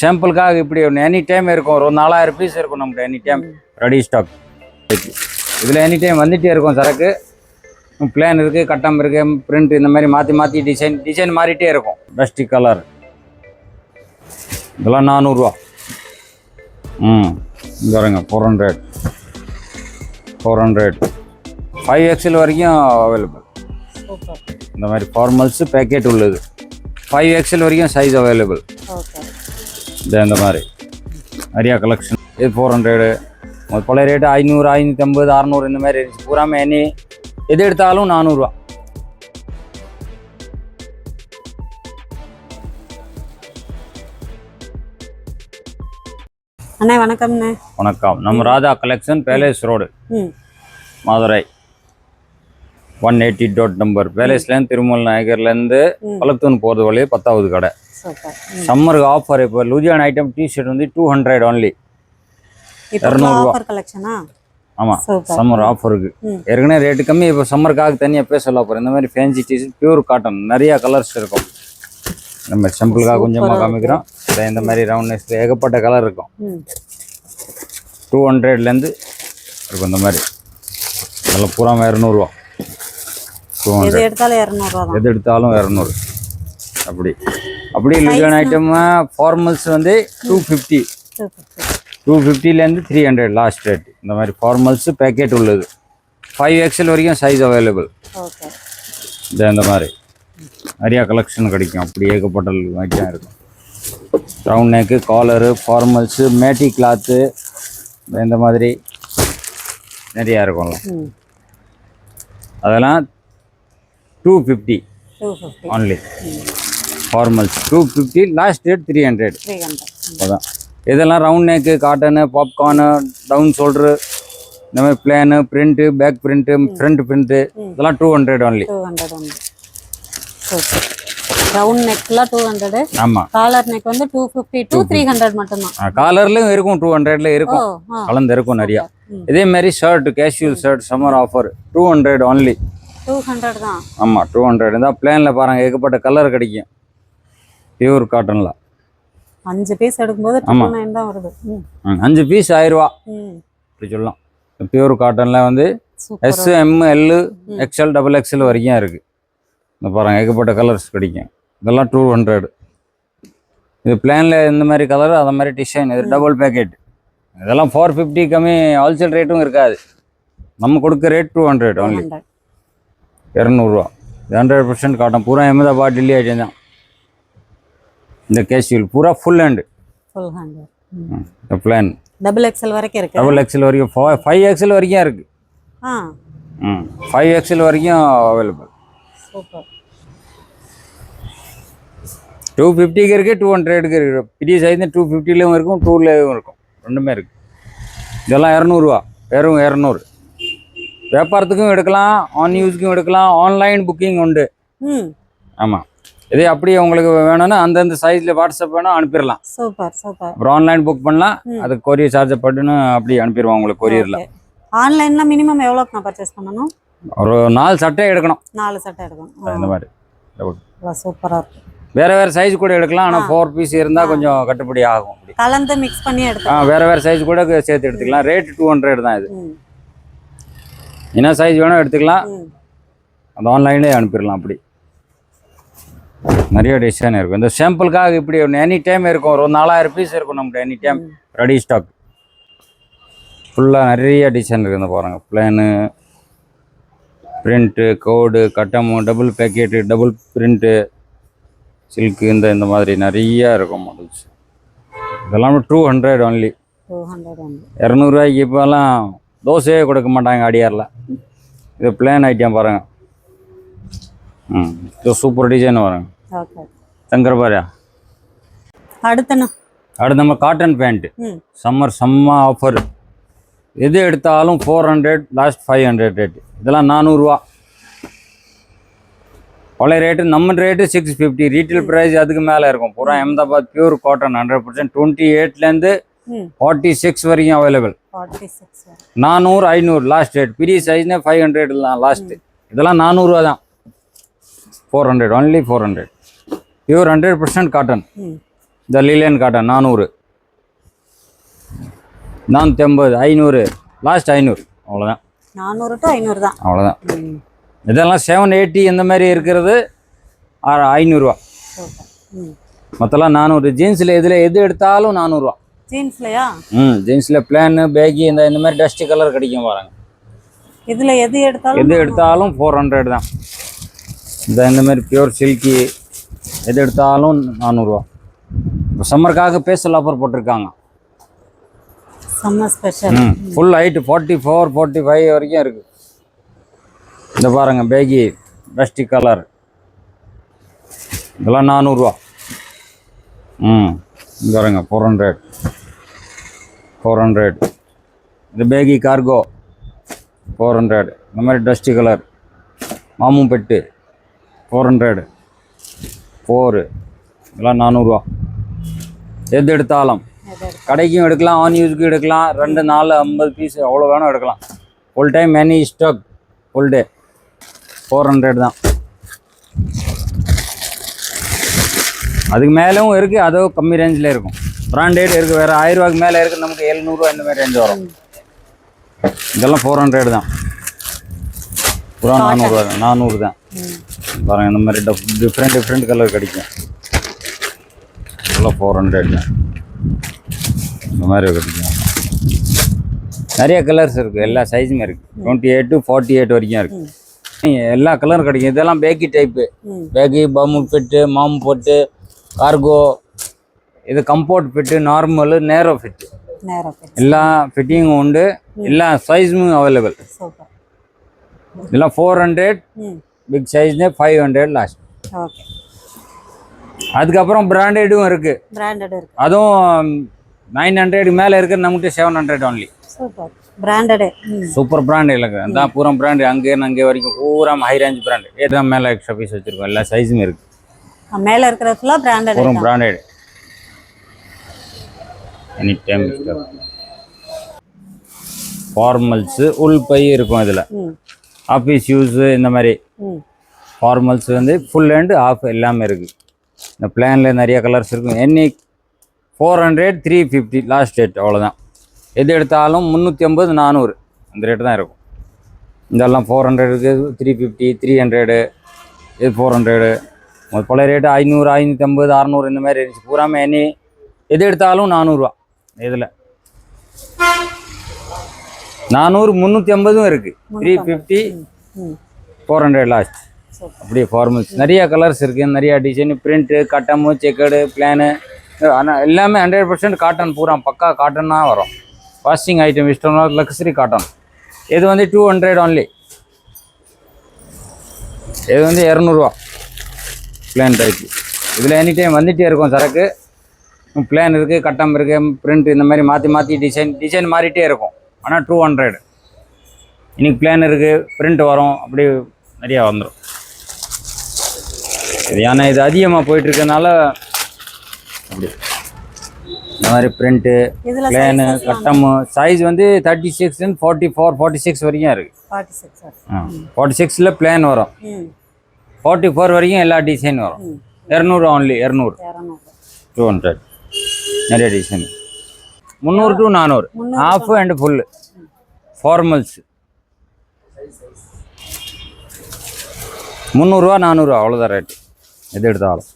சாம்பிளுக்காக இப்படி ஒன்று any time இருக்கும். ஒரு 4000 பீஸ் இருக்கும் நம்மகிட்ட எனி டைம் ரெடி ஸ்டாக். இதில் எனி டைம் வந்துகிட்டே இருக்கும் சரக்கு. பிளான் இருக்குது, கட்டம் இருக்குது, பிரிண்ட் இந்த மாதிரி மாற்றி மாற்றி டிசைன் மாறிட்டே இருக்கும். டஸ்டி கலர் இதெல்லாம் 400 ரூபா. இங்கே வருங்க 400 5XL வரைக்கும் அவைலபிள். இந்த மாதிரி ஃபார்மல்ஸு பேக்கெட் உள்ளது 5XL வரைக்கும் சைஸ் அவைலபிள். இந்த மாதிரி நிறையா கலெக்ஷன். இது 400 பழைய ரேட்டு 500 550 600 இந்த மாதிரி இருந்துச்சு. பூராமல் எனி எது எடுத்தாலும் 400 ரூபா. அண்ணா வணக்கம்ண்ணே. வணக்கம். நம்ம ராதா கலெக்ஷன் பேலேஸ் ரோடு மதுரை 180 டோட் நம்பர். பேலேஸ்லேருந்து திருமல் நாயகர்லேருந்து பழத்தூன் போகிறது வழியே 10வது கடை. சம்மருக்கு ஆஃபர். இப்போ லூஜியான் ஐட்டம் டிஷர்ட் வந்து 200 ஒன்லி. 200 ரூபா. ஆமாம், சம்மர் ஆஃபருக்கு. ஏற்கனவே ரேட்டு கம்மி. இப்போ சம்மருக்காக தனியாக பேச சொல்ல போகிறேன். இந்த மாதிரி ஃபேன்சி டிஷர்ட் பியூர் காட்டன் நிறையா கலர்ஸ் இருக்கும். நம்ம சிம்பிளுக்காக கொஞ்சமாக காமிக்கிறோம். இந்த மாதிரி ரவுண்ட்னஸ்ல ஏகப்பட்ட கலர் இருக்கும். 200லேருந்து இருக்கும். இந்த மாதிரி அதெல்லாம் பூரா 200 ரூபா. 200 எது எடுத்தாலும் 200. அப்படி லூஜியான் ஐட்டம் ஃபார்மல்ஸ் வந்து 250. 250லேருந்து 300 லாஸ்ட் ரேட். இந்த மாதிரி ஃபார்மல்ஸு பேக்கெட் உள்ளது 5XL வரைக்கும் சைஸ் அவைலபிள். இந்த மாதிரி நிறையா கலெக்ஷன் கிடைக்கும். அப்படி ஏகப்பட்ட ஐட்டம் இருக்கும். Round neck, collar, formals, matte cloth இந்த மாதிரி நிறையா இருக்கும்ல. அதெல்லாம் 250 ஒன்லி. Formals 250, last rate 300. அதான் இதெல்லாம் round neck, cotton, popcorn, down shoulder, இந்த மாதிரி plain, print, back print, front print இதெல்லாம் 200 ஒன்லி. ரவுண்ட் நெக்லாம் 200. ஆமா. காலர் நெக் வந்து 250 to 300 மட்டும் தான். காலர்லயும் இருக்கும் 200ல இருக்கும். கலந்து இருக்கும் நிறைய. இதே மாதிரி shirt, casual shirt summer offer 200 only. 200 தான். ஆமா 200. இந்த பிளான்ல பாருங்க ஏகப்பட்ட கலர் கிடைக்கும். பியூர் காட்டன்ல 5 பீஸ் எடுக்கும்போது 209 தான் வருது. 5 பீஸ் 1000 ரூபா இப்படி சொல்லலாம். பியூர் காட்டன்ல வந்து S, M, L, XL, XXL வரைக்கும் இருக்கு. இந்த பாருங்க ஏகப்பட்ட கலர்ஸ் கிடைக்கும். இதெல்லாம் 200. இது பிளான்ல இந்த மாதிரி கலர், அந்த மாதிரி டிசைன். இது டபுள் பேக்கெட். இதெல்லாம் 450 கம்மி. ஹோல்சேல் ரேட்டும் இருக்காது. நம்ம கொடுக்க ரேட் 200 ஒன்லி. 200 ரூபா. 100% காட்டன். பூரா அஹமதாபாத், டெல்லி ஐட்டம் தான். இந்த கேஷுவல் பூரா ஃபுல் ஹேண்ட். பிளான் XXL வரைக்கும் இருக்கு. XXL வரைக்கும் 5XL வரைக்கும் இருக்கு. 5XL வரைக்கும் அவைலபிள். சூப்பர். 250க்கு இருக்கு, 200க்கு இருக்கு. பெரிய சைஸ் 250லயும் இருக்கும், 200லயும் இருக்கும். ரெண்டுமே இருக்கு. இதெல்லாம் 200 ரூபா. வெறும் 200. வியாபாரத்துக்கும் எடுக்கலாம், ஆன் யூஸ்க்கும் எடுக்கலாம். ஆன்லைன் புக்கிங் உண்டு. ஆமாம். இதே அப்படியே உங்களுக்கு வேணும்னா அந்தந்த சைஸ்ல வாட்ஸ்அப் வேணும் அனுப்பிடலாம். Super super. அப்புறம் ஆன்லைன் புக் பண்ணலாம். அதுக்கு கொரியர் சார்ஜ் பட்டுன்னு அப்படி அனுப்பிடுவோம் உங்களுக்கு கொரியர்ல. ஆன்லைன்ல மினிமம் எவ்வளோக்கு நான் பர்ச்சேஸ் பண்ணணும்? ஒரு 4 சட்டை எடுக்கணும். 4 சட்டை எடுக்கணும். இந்த மாதிரி சூப்பரா இருக்கு. வேற சைஸ் கூட எடுக்கலாம். ஆனால் 4 பீஸ் இருந்தா கொஞ்சம் கட்டுப்படி ஆகும். கலந்து மிக்ஸ் பண்ணி எடுக்கலாம். வேற சைஸ் கூட சேர்த்து எடுத்துக்கலாம். ரேட் 200 தான். இது என்ன சைஸ் வேணும் எடுத்துக்கலாம். அந்த ஆன்லைன்லேயே அனுப்பிடலாம். அப்படி நிறைய டிசைன் இருக்கும். இந்த சாம்பிளுக்காக இப்படி ஒன்று எனி டைம் இருக்கும். ஒரு 4000 பீஸ் இருக்கும் நம்மகிட்ட எனி டைம் ரெடி ஸ்டாக். ஃபுல்லாக நிறைய டிசைன் இருக்குது. இந்த பாருங்கள் பிளானு, பிரிண்ட்டு, கோடு, கட்டமு, double packet, double print, silk இந்த மாதிரி நிறையா இருக்கும் மாடல்ஸ். இதெல்லாம் 200 ஒன்லி. 200 ரூபாய்க்கு இப்போலாம் தோசையே கொடுக்க மாட்டாங்க அடியாரில். இது பிளான் ஐட்டம் பாருங்கள். இது சூப்பர் டிசைன் பாருங்க. சங்கரபாரியா. அடுத்து நம்ம காட்டன் பேண்ட் சம்மர் செம்ம ஆஃபர். எது எடுத்தாலும் 400, லாஸ்ட் 500 ரேட். இதெல்லாம் 400 ரூபா. பழைய ரேட்டு. நம்ம ரேட்டு 650. ரீட்டைல் ப்ரைஸ் அதுக்கு மேலே இருக்கும். பூரா அஹமதாபாத் பியூர் காட்டன் 100%. 28லேருந்து 46 வரைக்கும் அவைலபிள். 400 500 last rate. பெரிய சைஸ்னே 500 தான் லாஸ்ட். இதெல்லாம் 400 ரூபா தான். 400 only 400. Pure 100% cotton. இந்த லிலியன் காட்டன் 400, 450, 500, லாஸ்ட் 500, அவ்வளோதான். 400 to 500 தான். அவ்வளோதான். இதெல்லாம் 780 இந்த மாதிரி இருக்கிறது 500 சூப்பர். ம். மொத்தம்லாம் 400. ஜீன்ஸில் இதில் எது எடுத்தாலும் 400. ஜீன்ஸ்லயா? ஜீன்ஸில் பிளானு பேகி இந்த மாதிரி டஸ்ட் கலர் கிடைக்கும் பாருங்க. இதுல எது எடுத்தாலும் 400 தான். இந்த மாதிரி பியூர் சில்கி எது எடுத்தாலும் 400. இப்போ சம்மருக்காக ஸ்பெஷல் ஆஃபர் போட்டிருக்காங்க. Summer special. ஃபுல் ஹைட்டு 44, 45 வரைக்கும் இருக்குது. இந்த பாருங்க பேகி டஸ்டி கலர் இதெல்லாம் 400. இங்கே பாருங்க 400. இது பேகி கார்கோ 400. இந்த மாதிரி டஸ்டி கலர் மாமும் பெட்டு 400, 4 இதெல்லாம் 400. எது எடுத்தாலும் கடைக்கும் எடுக்கலாம், ஆன் யூஸ்க்கு எடுக்கலாம், 2, 4, 50 பீஸ் எவ்வளோ வேணும் எடுக்கலாம். Full time any stock full day 400 தான். அதுக்கு மேலேயும் இருக்குது, அதுவும் கம்மி ரேஞ்சில் இருக்கும். பிராண்டட் இருக்குது, வேறு 1000 ரூபாய்க்கு மேலே இருக்குது, நமக்கு 700 இந்த மாதிரி ரேஞ்ச் வரும். இதெல்லாம் 400 தான். பூரா 400 தான். பாருங்கள் இந்த மாதிரி டிஃப்ரெண்ட் கலர் கிடைக்கும். இதெல்லாம் 400 தான். இந்த மாதிரி கிடைக்கும். நிறைய கலர்ஸ் இருக்குது, எல்லா சைஸுமே இருக்குது. 28 to 48 வரைக்கும் இருக்குது. எல்லா கலரும் கிடைக்கும். இதெல்லாம் பேக்கி டைப்பு. பேக்கி பம்மு ஃபிட்டு, மாமு போட்டு, கார்கோ, இது கம்போர்ட் ஃபிட்டு, நார்மலு, நேரோ ஃபிட்டு, எல்லா ஃபிட்டிங்கும் உண்டு. எல்லா சைஸும் அவைலபிள். இதெல்லாம் 400, பிக் சைஸ்னு 500 லாஸ்ட். ஓகே. அதுக்கப்புறம் பிராண்டடும் இருக்குது. அதுவும் 900 மேலே இருக்குது, நம்மகிட்ட 700 only. Super branded. Super brand இல்லைங்க. அதான் பூரா பிராண்டு, அங்கே வரைக்கும் பூரா ஹை ரேஞ்ச் பிராண்டு. ஏதான் மேலே எக்ஸ்ட்ரா பீஸ் வச்சுருக்கோம். எல்லா சைஸுமே இருக்குது. மேலே இருக்கிற ஃபுல்லாக பிராண்டட். பூரா பிராண்டட். எனி டைம் ஃபார்மல்ஸு உள் பை இருக்கும். இதில் ஆஃபீஸ் யூஸு இந்த மாதிரி ஃபார்மல்ஸ் வந்து ஃபுல் அண்ட் ஆஃப் எல்லாமே இருக்குது. இந்த பிளானில் நிறைய கலர்ஸ் இருக்கும். எனி 400, 350 லாஸ்ட் ரேட், அவ்வளோதான். எது எடுத்தாலும் 350, 400 அந்த ரேட்டு தான் இருக்கும். இதெல்லாம் 400 இருக்குது, 350, 300, இது 400. பழைய ரேட்டு 500, 550, 600 இந்த மாதிரி இருந்துச்சு. பூராமே எனி எது எடுத்தாலும் 400. இதில் 400, 350 இருக்குது, 350, 400 லாஸ்ட். அப்படியே ஃபார்மல்ஸ் நிறைய கலர்ஸ் இருக்குது, நிறையா டிசைனு, பிரிண்ட்டு, கட்டமு, செக்கடு, பிளானு. ஆனால் எல்லாமே 100% காட்டன். பூரா பக்கா காட்டனாக வரும். வாஷிங் ஐட்டம் இஷ்டம்னா லக்ஸரி காட்டன். இது வந்து 200 ஒன்லி. இது வந்து 200 பிளான் டைப்பு. இதில் எனி டைம் வந்துகிட்டே இருக்கும் சரக்கு. பிளான் இருக்குது, கட்டம் இருக்குது, பிரிண்ட் இந்த மாதிரி மாற்றி டிசைன் மாறிட்டே இருக்கும். ஆனால் 200. இன்னைக்கு பிளான் இருக்குது, பிரிண்ட் வரும், அப்படி நிறையா வந்துடும். இது ஏன்னா இது அதிகமாக போயிட்டுருக்கனால அப்படி இந்த மாதிரி பிரிண்ட்டு, பிளானு, கட்டமு சைஸ் வந்து 36 and 44, 46 வரைக்கும் இருக்குது. 46ல் பிளான் வரும், 44 வரைக்கும் எல்லா டிசைன் வரும். 200 ஒன்லி, 200, 200 நிறைய design. 300 to 400 half and full formals. 300, 400 அவ்வளோதான் ரேட்டு எது எடுத்தாலும்.